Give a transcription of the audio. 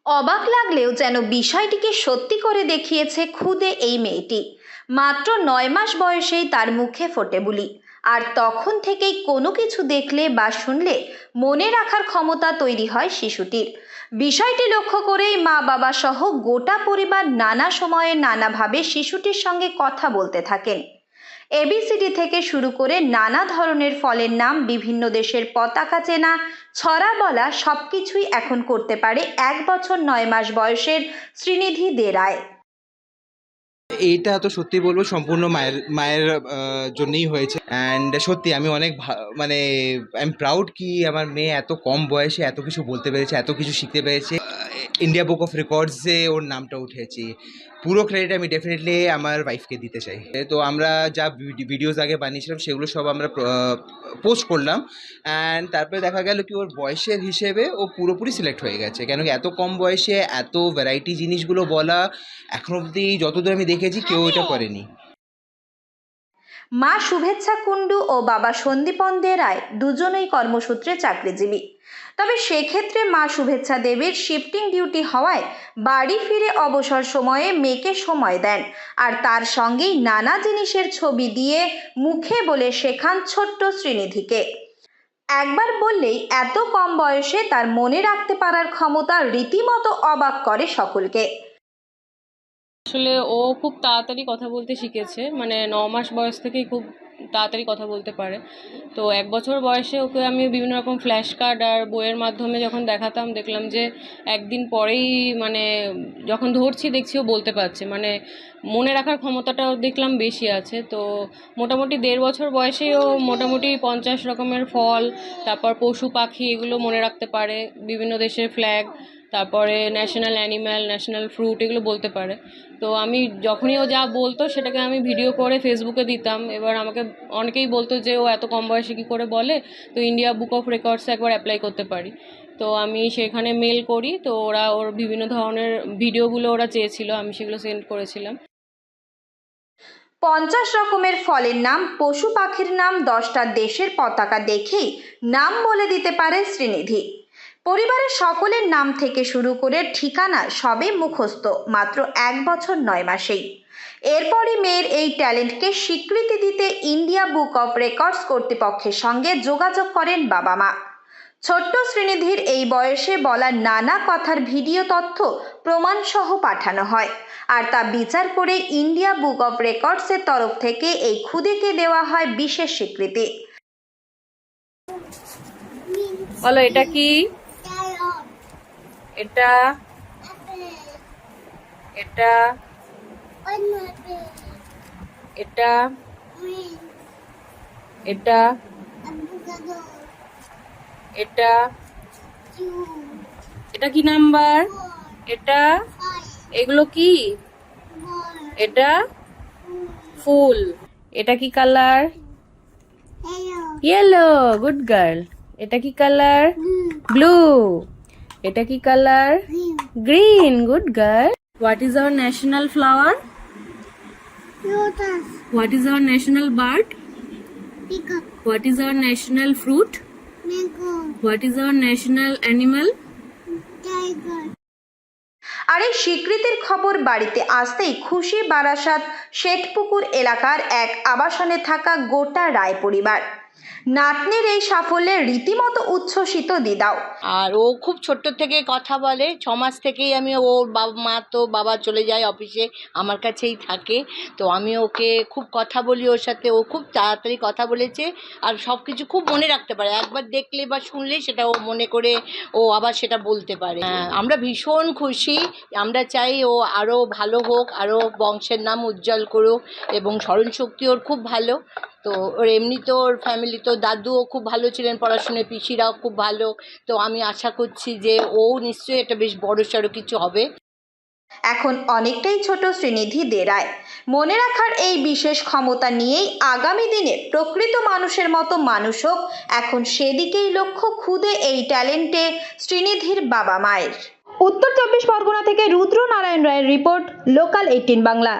অবাক লাগলেও যেন বিষয়টিকে সত্যি করে দেখিয়েছে খুদে এই মেয়েটি। মাত্র 9 মাস বয়সেই তার মুখে ফোটে বুলি, আর তখন থেকেই কোনো কিছু দেখলে বা শুনলে মনে রাখার ক্ষমতা তৈরি হয় শিশুটির। বিষয়টি লক্ষ্য করেই মা বাবা সহ গোটা পরিবার নানা সময়ে নানাভাবে শিশুটির সঙ্গে কথা বলতে থাকেন। এবিসিডি থেকে শুরু করে নানা ধরনের ফলের নাম, বিভিন্ন দেশের পতাকা চেনা, ছড়া বলা সবকিছুই এখন করতে পারে 1 বছর 9 মাস বয়সের শ্রীনিধি দে রায়। এইটা তো সত্যি বলবো সম্পূর্ণ মায়ের মায়ের জন্যই হয়েছে। অ্যান্ড সত্যি আমি অনেক মানে আই এম প্রাউড কি আমার মেয়ে এত কম বয়সে এত কিছু বলতে পেরেছে, এত কিছু শিখতে পেরেছে। ইন্ডিয়া বুক অফ রেকর্ডসে ওর নামটা উঠেছে। পুরো ক্রেডিট আমি ডেফিনেটলি আমার ওয়াইফকে দিতে চাই। তো আমরা যা ভিডিওস আগে বানিয়েছিলাম সেগুলো সব আমরা পোস্ট করলাম, অ্যান্ড তারপরে দেখা গেল কি ওর বয়সের হিসেবে ও পুরোপুরি সিলেক্ট হয়ে গেছে। কেন কি এত কম বয়সে এত ভ্যারাইটি জিনিসগুলো বলা এখন অবধি যতদূর আমি দেখেছি কেউ এটা করেনি। মা শুভেচ্ছা কুণ্ডু ও বাবা সন্দীপন দে রায় দুজনেই কর্মসূত্রে চাকরিজীবী। তবে সেক্ষেত্রে মা শুভেচ্ছা দেবীর শিফটিং ডিউটি হওয়ায় বাড়ি ফিরে অবসর সময়ে মেয়েকে সময় দেন, আর তার সঙ্গেই নানা জিনিসের ছবি দিয়ে মুখে বলে শেখান ছোট্ট শ্রীনিধিকে। একবার বললেই এত কম বয়সে তার মনে রাখতে পারার ক্ষমতা রীতিমতো অবাক করে সকলকে। আসলে ও খুব তাড়াতাড়ি কথা বলতে শিখেছে, মানে 9 মাস বয়স থেকেই খুব তাড়াতাড়ি কথা বলতে পারে। তো 1 বছর বয়সে ওকে আমি বিভিন্ন রকম ফ্ল্যাশ কার্ড আর বইয়ের মাধ্যমে যখন দেখাতাম, দেখলাম যে একদিন পরেই মানে যখন ধরছি দেখছি ও বলতে পারছে, মানে মনে রাখার ক্ষমতাটাও দেখলাম বেশি আছে। তো মোটামুটি 1.5 বছর বয়সেই ও মোটামুটি 50 রকমের ফল, তারপর পশু পাখি এগুলো মনে রাখতে পারে, বিভিন্ন দেশের ফ্ল্যাগ, তারপরে ন্যাশনাল অ্যানিম্যাল, ন্যাশনাল ফ্রুট এগুলো বলতে পারে। তো আমি যখনই ও যা বলতো সেটাকে আমি ভিডিও করে ফেসবুকে দিতাম। এবার আমাকে অনেকেই বলতো যে ও এত কম বয়সে কী করে বলে, তো ইন্ডিয়া বুক অফ রেকর্ডসে একবার অ্যাপ্লাই করতে পারি। তো আমি সেখানে মেল করি, তো ওরা ওর বিভিন্ন ধরনের ভিডিওগুলো ওরা চেয়েছিল, আমি সেগুলো সেন্ড করেছিলাম। 50 রকমের ফলের নাম, পশু পাখির নাম, 10টা দেশের পতাকা দেখেই নাম বলে দিতে পারে শ্রীনিধি। পরিবারের সকলের নাম থেকে শুরু করে ঠিকানা সবই মুখস্থ মাত্র 1 বছর 9 মাসেই। এরপরই মেয়ের এই ট্যালেন্টকে স্বীকৃতি দিতে ইন্ডিয়া বুক অফ রেকর্ডস কর্তৃপক্ষের সঙ্গে যোগাযোগ করেন বাবা মা। ছোট্ট শ্রীনিধির এই বয়সে বলা নানা কথার ভিডিও তথ্য প্রমাণ সহ পাঠানো হয়, আর তা বিচার করে ইন্ডিয়া বুক অফ রেকর্ডসের তরফ থেকে এই খুদেকে দেওয়া হয় বিশেষ স্বীকৃতি। বলো এটা কি? এটা এটা এটা এটা এটা এটা কি নাম্বার? এটা এগুলো কি? এটা ফুল। এটা কি কালার? Yellow, good girl. এটা কি কালার? ব্লু। এটা কি colour? Green, good girl. What is our national flower? Lotus. What is our national bird? Peacock. What is our national fruit? Mango. What is our national animal? Tiger. আর এই স্বীকৃতির খবর বাড়িতে আসতেই খুশি বারাসাত শেঠপুকুর এলাকার এক আবাসনে থাকা গোটা রায় পরিবার। নাতনির এই সাফল্যে রীতিমতো উচ্ছ্বসিত দিদাও। আর ও খুব ছোট্ট থেকে কথা বলে, 6 মাস থেকেই আমি ওর মা তো বাবা চলে যায় অফিসে, আমার কাছেই থাকে। তো আমি ওকে খুব কথা বলি ওর সাথে, ও খুব তাড়াতাড়ি কথা বলেছে আর সব কিছু খুব মনে রাখতে পারে। একবার দেখলে বা শুনলে সেটা ও মনে করে ও আবার সেটা বলতে পারে। আমরা ভীষণ খুশি, আমরা চাই ও আরও ভালো হোক, আরও বংশের নাম উজ্জ্বল করুক, এবং স্মরণশক্তি ওর খুব ভালো। তো ওর এমনি তো ওর ফ্যামিলি তো দাদুও খুব ভালো ছিলেন পড়াশোনায়, পিসিরাও খুব ভালো। তো আমি আশা করছি যে ও নিশ্চয়ই একটা বেশ বড়সড় কিছু হবে। এখন অনেকটাই ছোট শ্রীনিধি দে রায়। মনে রাখার এই বিশেষ ক্ষমতা নিয়েই আগামী দিনে প্রকৃত মানুষের মতো মানুষ হোক, এখন সেদিকেই লক্ষ্য খুদে এই ট্যালেন্টে শ্রীনিধির বাবা মায়ের। উত্তর 24 পরগনা থেকে রুদ্র নারায়ণ রায়ের রিপোর্ট, লোকাল 18 বাংলা।